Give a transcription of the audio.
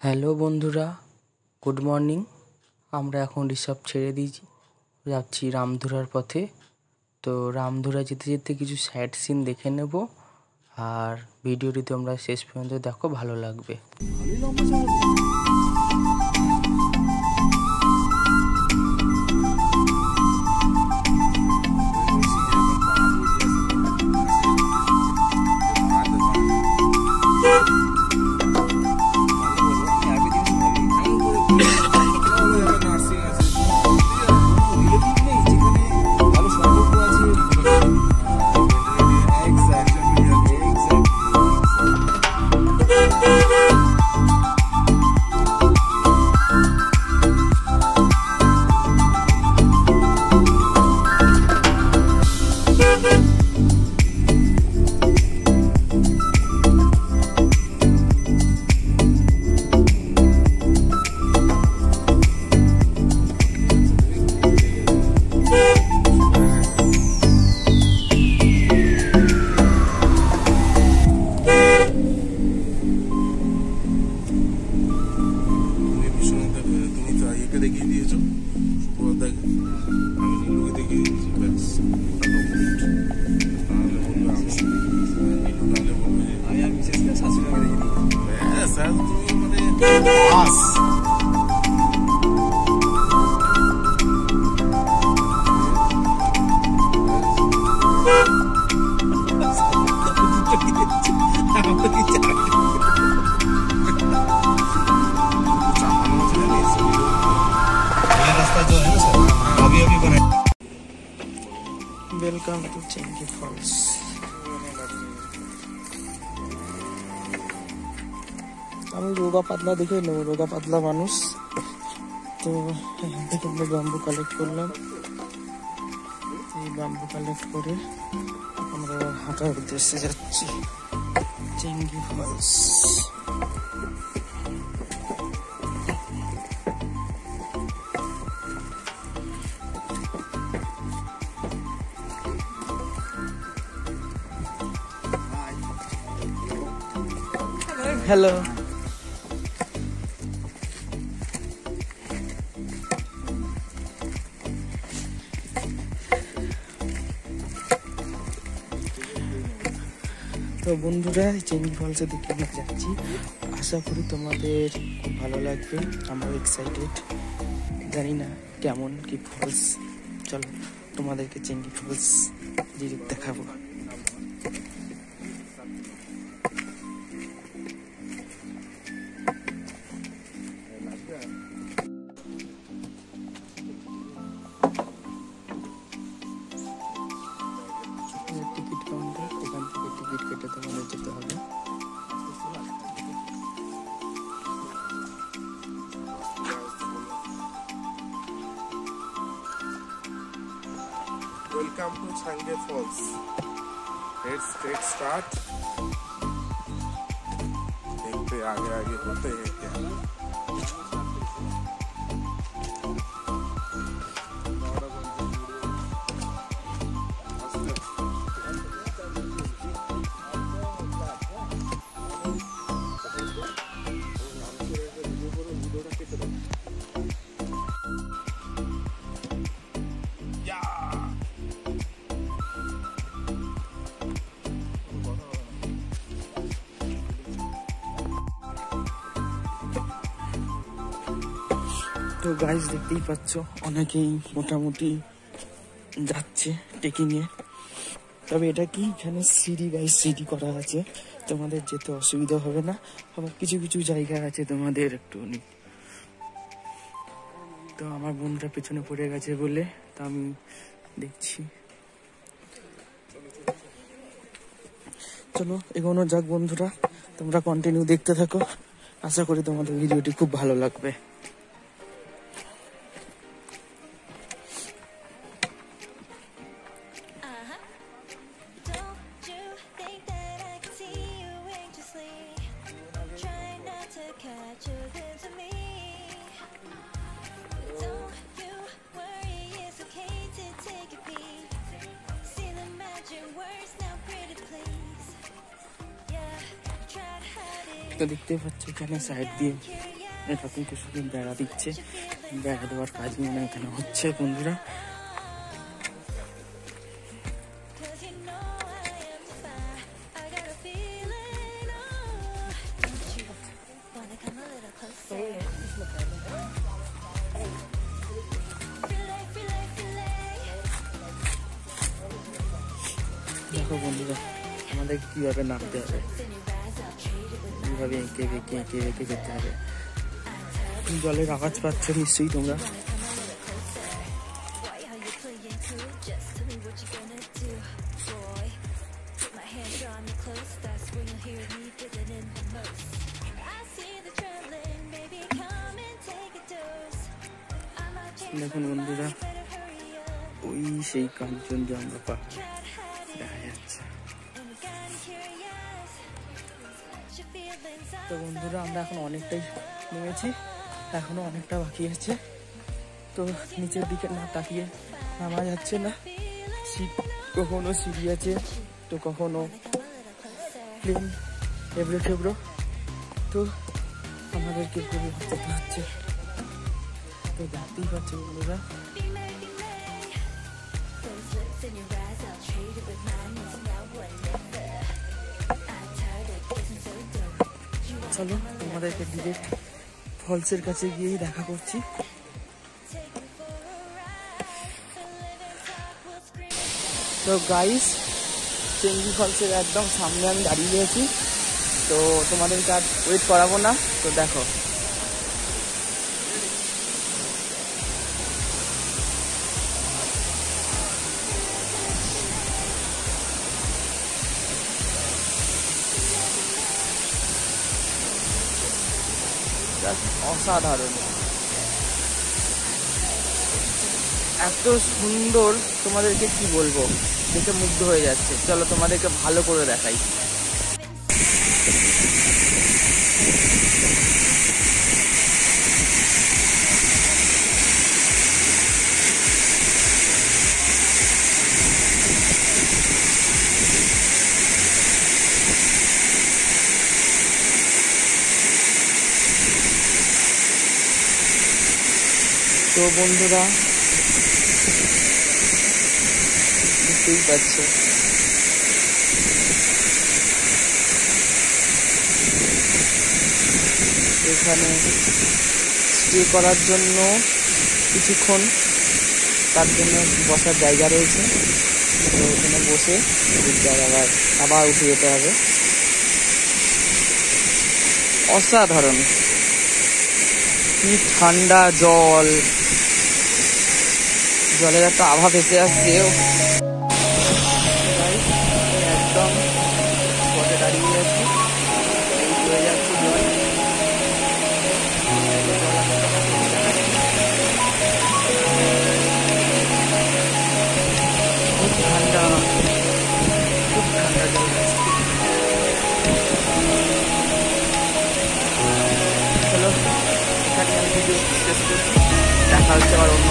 Hello বন্ধুরা, good morning. আমরা এখন রিসর্ট ছেড়ে দিয়েছি, যাচ্ছি রামধুরার পথে। তো রামধুরা যেতে যেতে কিছু সাইট সিন দেখে নেব, আর ভিডিওটি তোমরা শেষ পর্যন্ত দেখো, ভালো লাগবে। দেখিয়ে দিয়েছো, সুব্রতদাকে আমি নীলুকে দেখিয়ে দিয়েছি। ব্যাস, তাহলে বলবে আমি নীলু, তাহলে বলবে আমি আর বিশেষ করে শাশুড়াকে দেখিয়ে দিই। ব্যাস, আর তুমি মানে বাস। Welcome to Chengi falls. আমি রোগা পাতলা দেখে নেবো, রোগা পাতলা মানুষ তো। এখান থেকে আমরা বাম্বু কালেক্ট করলাম। এই বাম্বু কালেক্ট করে আমরা হাঁটার উদ্দেশ্যে যাচ্ছি চেঙ্গি ফলস। হ্যালো, তো বন্ধুরা চেঙ্গি ফলসের দিকে আমরা যাচ্ছি। আশা করি তোমাদের খুব ভালো লাগবে, আমরা এক্সাইটেড। জানি না কেমন কি ফলস, চলো তোমাদেরকে চেঙ্গি ফলস ডিরেক্ট দেখাবো। টিকিট কাউন্টার, এখান থেকে টিকিট কেটে তোমাদের যেতে হবে। Welcome to Chengi falls. Let's get start. देखते आगे आगे होते हैं क्या। তো গাইস দেখতেই পাচ্ছ, অনেকেই মোটামুটি যাচ্ছে টেকি নিয়ে। তবে এটা কি, এখানে সিঁড়ি বাই সিঁড়ি করা আছে, তোমাদের যেতে অসুবিধা হবে না। আবার কিছু কিছু জায়গা আছে তোমাদের একটু। তো আমার বন্ধুরা পেছনে পড়ে গেছে বলে তা আমি দেখছি। চলো এগোনো যাক বন্ধুরা, তোমরা কন্টিনিউ দেখতে থাকো। আশা করি তোমাদের ভিডিওটি খুব ভালো লাগবে। তো দেখতেই পাচ্ছ এখানে সাইড দিয়ে এরকম কিছু বেড়া দিচ্ছে, বেড়া দেওয়ার কাজ মনে হয় এখানে হচ্ছে বন্ধুরা। দেখো বন্ধুরা আমাদের কিভাবে নামতে হবে, কিভাবে এঁকে বেঁকে যেতে হবে। জলের আওয়াজ পাচ্ছ নিশ্চয়ই তোমরা। দেখুন বন্ধুরা ওই সেই কাঞ্চনজঙ্ঘা পাহাড় দেখা যাচ্ছে। তো বন্ধুরা আমরা এখন অনেকটাই নেমেছি, এখনো অনেকটা বাকি আছে। তো নিচের দিকে না তাকিয়ে নামা যাচ্ছে না, কখনো সিঁড়ি আছে তো কখনো প্লেন এবড়ো খেবড়ো, তো আমাদেরকে খুবই যেতে হচ্ছে। তো দেখতেই পাচ্ছ বন্ধুরা চলো আমাদেরকে ডিরেক্ট ফলসের কাছে গিয়েই দেখা করছি। তো গাইস চেঙ্গি ফলসের একদম সামনে আমি দাঁড়িয়ে গিয়েছি, তো তোমাদেরকে আর ওয়েট করাবো না। তো দেখো অসাধারণ, এত সুন্দর, তোমাদেরকে কি বলবো, দেখে মুগ্ধ হয়ে যাচ্ছে। চলো তোমাদেরকে ভালো করে দেখাই। তো বন্ধুরা দেখতেই পাচ্ছ এখানে স্টে করার জন্য কিছুক্ষণ তার জন্য বসার জায়গা রয়েছে, তো ওখানে বসে আবার উঠে যেতে হবে। অসাধারণ, কি ঠান্ডা জল, জলের একটা আভা ভেসে আসছে। একদম স্পটে দাঁড়িয়ে আছি, হয়ে যাচ্ছে জল। খুব ঠান্ডা, খুব ঠান্ডা জল। চলো এখানে আমি ভিডিও শেষ করছি, দেখা হচ্ছে আবার অন্য